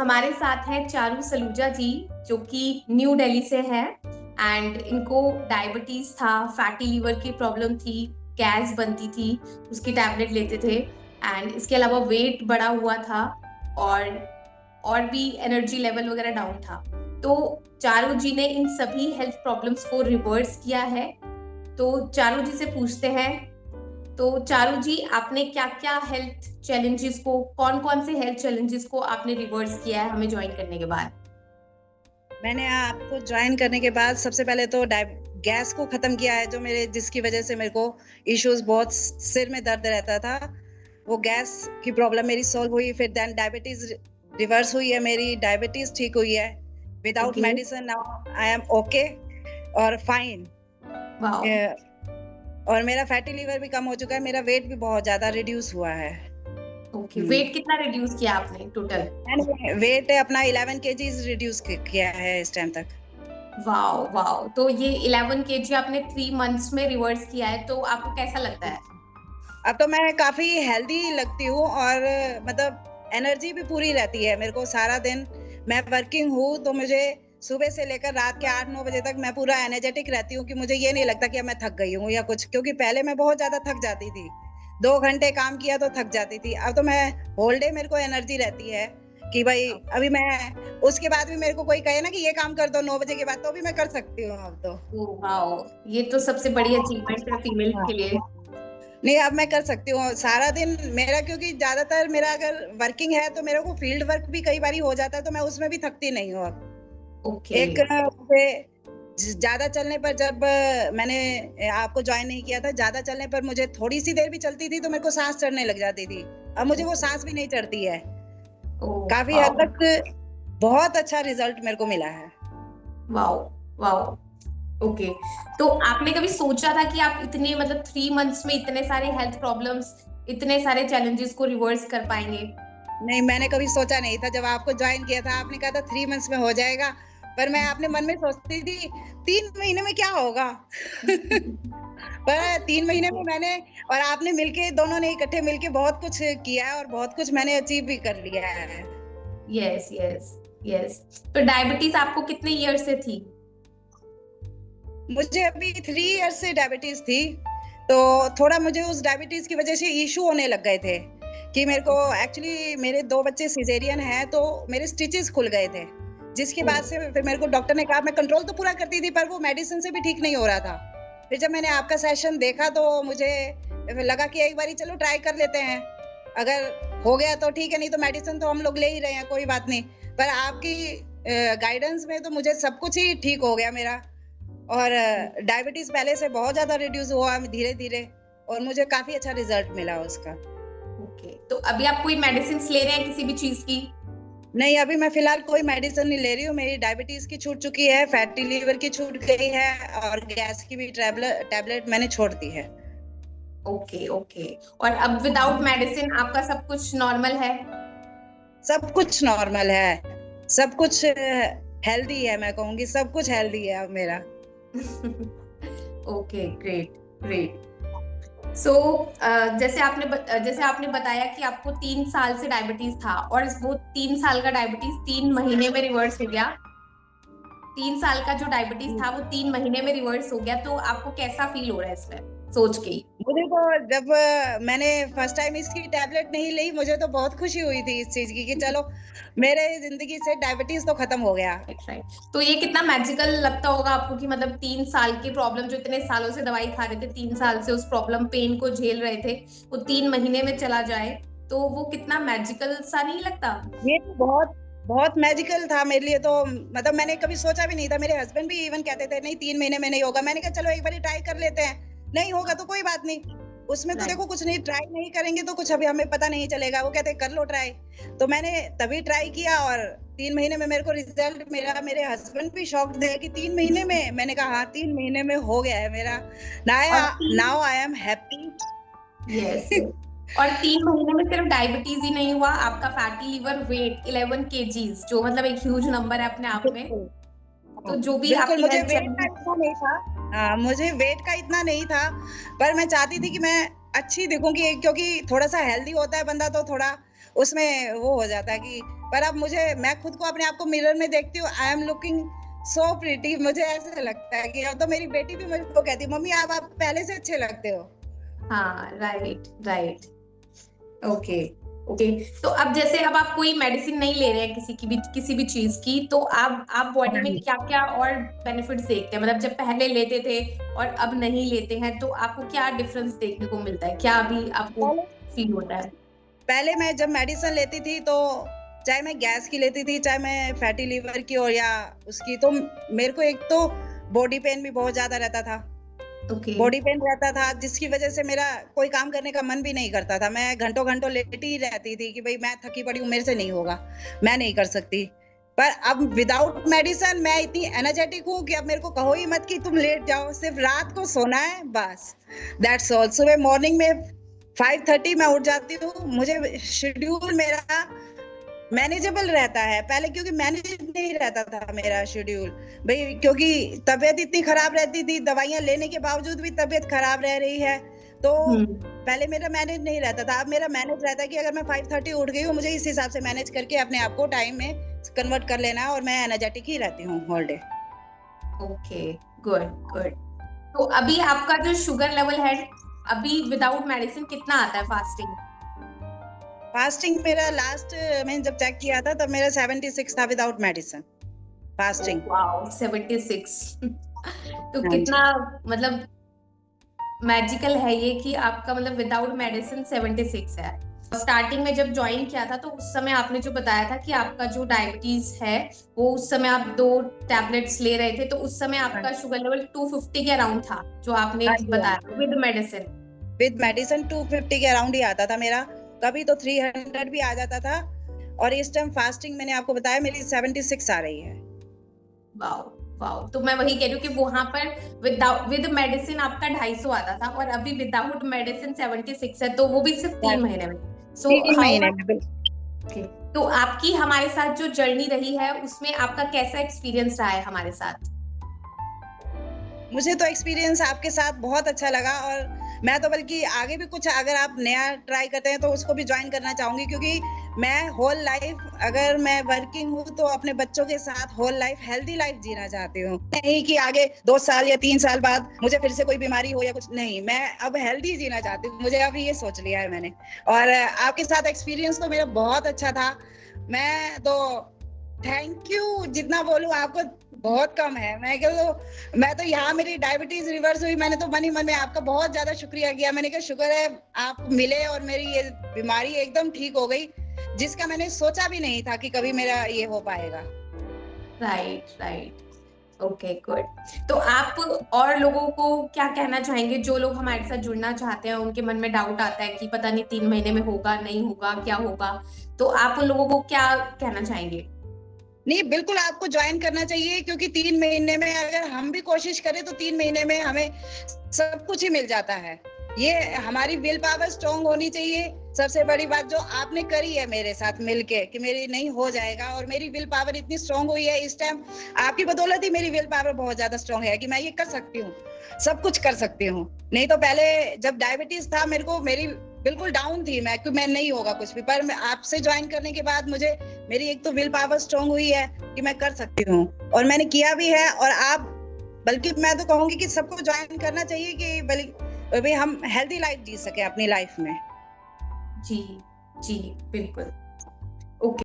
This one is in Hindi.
हमारे साथ है चारू सलूजा जी, जो कि न्यू दिल्ली से है। एंड इनको डायबिटीज था, फैटी लीवर की प्रॉब्लम थी, गैस बनती थी, उसकी टैबलेट लेते थे। एंड इसके अलावा वेट बढ़ा हुआ था, और भी एनर्जी लेवल वगैरह डाउन था। तो चारू जी ने इन सभी हेल्थ प्रॉब्लम्स को रिवर्स किया है। तो चारू जी से पूछते हैं, तो चारू जी, आपने क्या क्या हेल्थ चैलेंजेस को, कौन कौन से हेल्थ चैलेंजेस को आपने रिवर्स किया है हमें ज्वाइन करने के बाद? मैंने आपको ज्वाइन करने के बाद सबसे पहले तो गैस को खत्म किया है, जो मेरे जिसकी वजह से मेरे को इश्यूज, बहुत सिर में दर्द रहता था, वो गैस की प्रॉब्लम मेरी सॉल्व हुई। फिर देन डायबिटीज रिवर्स हुई है, मेरी डायबिटीज ठीक हुई है without okay. Medicine. Now I am okay और फाइन। वाओ। और मेरा फैटी लीवर भी कम हो चुका है, मेरा वेट भी बहुत ज्यादा रिड्यूस हुआ है। ओके, वेट कितना रिड्यूस किया आपने टोटल? मैंने वेट अपना 11 केजीज रिड्यूस किया है इस टाइम तक। वाओ वाओ, तो ये 11 केजी आपने 3 मंथ्स में रिवर्स किया है, तो आपको कैसा लगता है? अब तो मैं काफी हेल्दी लगती हूँ और मतलब एनर्जी भी पूरी रहती है मेरे को सारा दिन। मैं वर्किंग हूँ तो मुझे सुबह से लेकर रात के 8-9 बजे तक मैं पूरा एनर्जेटिक रहती हूँ, कि मुझे ये नहीं लगता कि अब मैं थक गई हूँ या कुछ, क्योंकि पहले मैं बहुत ज्यादा थक जाती थी। 2 घंटे काम किया तो थक जाती थी। अब तो मैं होल डे मेरे को एनर्जी रहती है कि भाई अभी मैं, उसके बाद भी मेरे को कोई कहे ना कि ये काम कर दो 9 बजे के बाद, तो भी मैं कर सकती हूँ अब तो। वाओ, ये तो सबसे बड़ी अचीवमेंट है फीमेल के लिए। नहीं, अब मैं कर सकती हूँ सारा दिन मेरा, क्योंकि ज्यादातर मेरा अगर वर्किंग है तो मेरे को फील्ड वर्क भी कई बार हो जाता है, तो मैं उसमें भी थकती नहीं हूँ अब। ओके। एक ज्यादा चलने पर, जब मैंने आपको ज्वाइन नहीं किया था, ज्यादा चलने पर मुझे थोड़ी सी देर भी चलती थी तो मेरे को सांस चढ़ने लग जाती थी। अब मुझे वो सांस भी नहीं चढ़ती है। ओह काफी हद वाओ। तक बहुत अच्छा रिजल्ट मेरे को मिला है। Wow wow. ओके, तो आपने कभी सोचा था कि आप इतने, मतलब 3 मंथ्स में इतने सारे हेल्थ प्रॉब्लम्स, इतने सारे चैलेंजेस को रिवर्स कर पाएंगे? नहीं, मैंने कभी सोचा नहीं था। जब आपको ज्वाइन किया था आपने कहा था 3 मंथ्स में हो जाएगा, पर मैं अपने मन में सोचती थी 3 महीने में क्या होगा। पर 3 महीने में मैंने और आपने मिलके, दोनों ने इकट्ठे मिलके बहुत कुछ किया है और बहुत कुछ मैंने अचीव भी कर लिया है। Yes yes yes. तो डायबिटीज आपको कितने ईयर से थी? मुझे अभी 3 इयर्स से डायबिटीज थी, तो थोड़ा मुझे उस डायबिटीज की वजह से इशू होने लग गए थे कि मेरे को एक्चुअली, मेरे 2 बच्चे सिजेरियन हैं, तो मेरे स्टिचेस खुल गए थे, जिसके बाद से फिर मेरे को डॉक्टर ने कहा, मैं कंट्रोल तो पूरा करती थी पर वो मेडिसिन से भी ठीक नहीं हो रहा था। फिर जब मैंने आपका सेशन देखा तो मुझे लगा कि एक बारी चलो ट्राई कर लेते हैं, अगर हो गया तो ठीक है, नहीं तो मेडिसिन तो हम लोग ले ही रहे हैं, कोई बात नहीं। पर आपकी गाइडेंस में तो मुझे सब कुछ ही ठीक हो गया मेरा। और डायबिटीज पहले से बहुत ज्यादा रिड्यूस हुआ धीरे धीरे, और मुझे काफी अच्छा रिजल्ट मिला उसका। ओके, तो अभी आप कोई मेडिसिन ले रहे हैं किसी भी चीज की? नहीं, अभी मैं फिलहाल कोई मेडिसिन नहीं ले रही हूँ। मेरी डायबिटीज की छूट चुकी है, फैटी लीवर की छूट गई है, और गैस की भी टैबलेट मैंने छोड़ दी है। Okay okay. और अब विदाउट मेडिसिन आपका सब कुछ नॉर्मल है? सब कुछ नॉर्मल है, सब कुछ हेल्दी है, मैं कहूंगी सब कुछ हेल्दी है अब मेरा। Okay, great great. सो जैसे आपने बताया कि आपको 3 साल से डायबिटीज था, और वो 3 साल का डायबिटीज 3 महीने में रिवर्स हो गया। 3 साल का जो डायबिटीज था वो 3 महीने में रिवर्स हो गया, तो आपको कैसा फील हो रहा है इसमें सोच के ही? मुझे तो, जब मैंने फर्स्ट टाइम इसकी टैबलेट नहीं ली, मुझे तो बहुत खुशी हुई थी इस चीज की कि चलो मेरे जिंदगी से डायबिटीज तो खत्म हो गया। Right right. तो ये कितना मैजिकल लगता होगा आपको कि मतलब 3 साल की प्रॉब्लम, जो इतने सालों से दवाई खा रहे थे, 3 साल से उस प्रॉब्लम पेन को झेल रहे थे, वो 3 महीने में चला जाए, तो वो कितना मैजिकल सा नहीं लगता? ये तो बहुत बहुत मैजिकल था मेरे लिए तो। मतलब मैंने कभी सोचा भी नहीं था। मेरे हस्बैंड भी इवन कहते थे नहीं 3 महीने में नहीं होगा। मैंने कहा चलो एक बार ट्राई कर लेते हैं, नहीं होगा तो कोई बात नहीं। उसमें तो राइट। देखो कुछ नहीं, ट्राई नहीं करेंगे तो कुछ अभी हमें पता नहीं चलेगा। वो कहते कर लो ट्राई। तो मैंने तभी ट्राई किया, और 3 महीने में मेरे को रिजल्ट मिला। मेरे हस्बैंड भी शॉक्ड थे कि 3 महीने में। मैंने कहा हाँ 3 महीने में हो गया है मेरा। और तीन now I am happy. Yes yes. और 3 महीने में सिर्फ डायबिटीज ही नहीं हुआ, आपका फैटी लीवर, वेट 11 केजीज, जो मतलब एक ह्यूज नंबर है अपने आप में। बिल्कुल। तो जो भी बिल्कुल, आपकी मुझे हेल्थ वेट का चैलेंज। इतना नहीं था। हाँ, मुझे वेट का इतना नहीं था, पर मैं चाहती थी कि मैं अच्छी दिखूं, कि क्योंकि थोड़ा सा हेल्दी होता है बंदा तो थोड़ा उसमें वो हो जाता है कि पर अब मैं खुद को अपने आप को मिरर में देखती हूँ, I am looking so pretty. मुझे ऐसा लगता है कि अब तो मेरी बेटी भी मुझको कहती है, मम्मी आप पहले से अच्छे लगते हो। हाँ, राइट राइट। Okay okay. तो अब जैसे अब आप कोई मेडिसिन नहीं ले रहे हैं किसी भी चीज की, तो आप बॉडी में क्या क्या और बेनिफिट्स देखते हैं? मतलब जब पहले लेते थे और अब नहीं लेते हैं, तो आपको क्या डिफरेंस देखने को मिलता है? क्या अभी आपको फील होता है? पहले मैं जब मेडिसिन लेती थी तो चाहे मैं गैस की लेती थी, चाहे मैं फैटी लीवर की और या उसकी, तो मेरे को एक तो बॉडी पेन भी बहुत ज्यादा रहता था। बॉडी पेन रहता था जिसकी वजह से मेरा कोई काम करने का मन भी नहीं करता था। मैं घंटों घंटों लेटी ही रहती थी कि भाई मैं थकी पड़ी हूँ, मेरे से नहीं होगा, मैं नहीं कर सकती। पर अब विदाउट मेडिसिन मैं इतनी एनर्जेटिक हूँ कि अब मेरे को कहो ही मत कि तुम लेट जाओ, सिर्फ रात को सोना है बस, दैट्स ऑल। सुबह मॉर्निंग में 5:30 मैं उठ जाती हूँ। मुझे शेड्यूल मेरा मैनेजेबल रहता है पहले, क्योंकि मैनेज नहीं रहता था मेरा शेड्यूल भाई, क्योंकि तबीयत इतनी खराब रहती थी, दवाइयां लेने के बावजूद भी तबीयत खराब रह रही है, तो पहले मेरा मैनेज नहीं रहता था। अब मेरा मैनेज रहता है कि अगर मैं 5:30 उठ गई हूँ, मुझे इस हिसाब से मैनेज करके अपने आप को टाइम में कन्वर्ट कर लेना है, और मैं एनर्जेटिक ही रहती हूँ whole day. Okay, good good. तो अभी आपका जो शुगर लेवल है अभी विदाउट मेडिसिन कितना आता है फास्टिंग? फास्टिंग मेरा लास्ट मैंने जब चेक किया था तब मेरा 76 था विदाउट मेडिसिन फास्टिंग। वाओ, 76। तो कितना मतलब मैजिकल है ये कि आपका मतलब विदाउट मेडिसिन 76 है। स्टार्टिंग में जब ज्वाइन किया था तो उस समय आपने जो बताया था कि आपका जो डायबिटीज है वो उस समय आप 2 टैबलेट्स ले रहे थे, तो उस समय आपका शुगर लेवल 250 के अराउंड था जो आपने बताया विद मेडिसिन। विद मेडिसिन 250 के अराउंड ही आता था मेरा, कभी तो 300 भी आ जाता था, और इस टाइम फास्टिंग मैंने आपको बताया मेरी 76 आ रही है। Wow wow. तो मैं वही कह रही हूँ कि वहां पर विद मेडिसिन आपका 250 आता था और अभी विदाउट मेडिसिन 76 है, तो वो भी सिर्फ 3 महीने में। 3 महीने में। ओके। तो आपकी हमारे साथ जो जर्नी रही है उसमें आपका कैसा एक्सपीरियंस रहा है हमारे साथ? मुझे तो एक्सपीरियंस आपके साथ बहुत अच्छा लगा, और मैं तो बल्कि आगे भी कुछ अगर आप नया ट्राई करते हैं तो उसको भी ज्वाइन करना चाहूंगी, क्योंकि मैं होल लाइफ अगर मैं वर्किंग हूँ तो अपने बच्चों के साथ होल लाइफ हेल्दी लाइफ जीना चाहती हूँ। नहीं कि आगे 2 साल या 3 साल बाद मुझे फिर से कोई बीमारी हो या कुछ, नहीं, मैं अब हेल्दी जीना चाहती हूँ। मुझे अभी ये सोच लिया है मैंने, और आपके साथ एक्सपीरियंस तो मेरा बहुत अच्छा था। मैं तो थैंक यू जितना बोलूं आपको बहुत कम है। मैं तो यहाँ मेरी डायबिटीज रिवर्स हुई, मैंने तो मन ही मन में आपका बहुत ज्यादा शुक्रिया किया। मैंने कहा शुक्र है आप मिले और मेरी ये बीमारी एकदम ठीक हो गई, जिसका मैंने सोचा भी नहीं था कि कभी मेरा ये हो पाएगा। Right right. Okay, good. तो आप और लोगों को क्या कहना चाहेंगे जो लोग हमारे साथ जुड़ना चाहते हैं, उनके मन में डाउट आता है कि पता नहीं 3 महीने में होगा नहीं होगा क्या होगा, तो आप उन लोगों को क्या कहना चाहेंगे? नहीं, बिल्कुल आपको ज्वाइन करना चाहिए, क्योंकि 3 महीने में अगर हम भी कोशिश करें तो 3 महीने में हमें सब कुछ ही मिल जाता है। ये हमारी विल पावर स्ट्रॉन्ग होनी चाहिए। सबसे बड़ी बात जो आपने करी है मेरे साथ मिलके कि मेरी नहीं हो जाएगा, और मेरी विल पावर इतनी स्ट्रॉन्ग हुई है इस टाइम आपकी बदौलत ही मेरी विल पावर बहुत ज्यादा स्ट्रॉन्ग है कि मैं ये कर सकती हूँ, सब कुछ कर सकती हूँ। नहीं तो पहले जब डायबिटीज था मेरी बिल्कुल डाउन थी मैं, कि मैं नहीं होगा कुछ भी, पर आपसे ज्वाइन करने के बाद मुझे मेरी एक तो विल पावर स्ट्रॉन्ग हुई है कि मैं कर सकती हूँ, और मैंने किया भी है। और आप बल्कि मैं तो कहूंगी कि सबको ज्वाइन करना चाहिए कि बल्कि हम हेल्दी लाइफ जी सके अपनी लाइफ में। जी जी, बिल्कुल।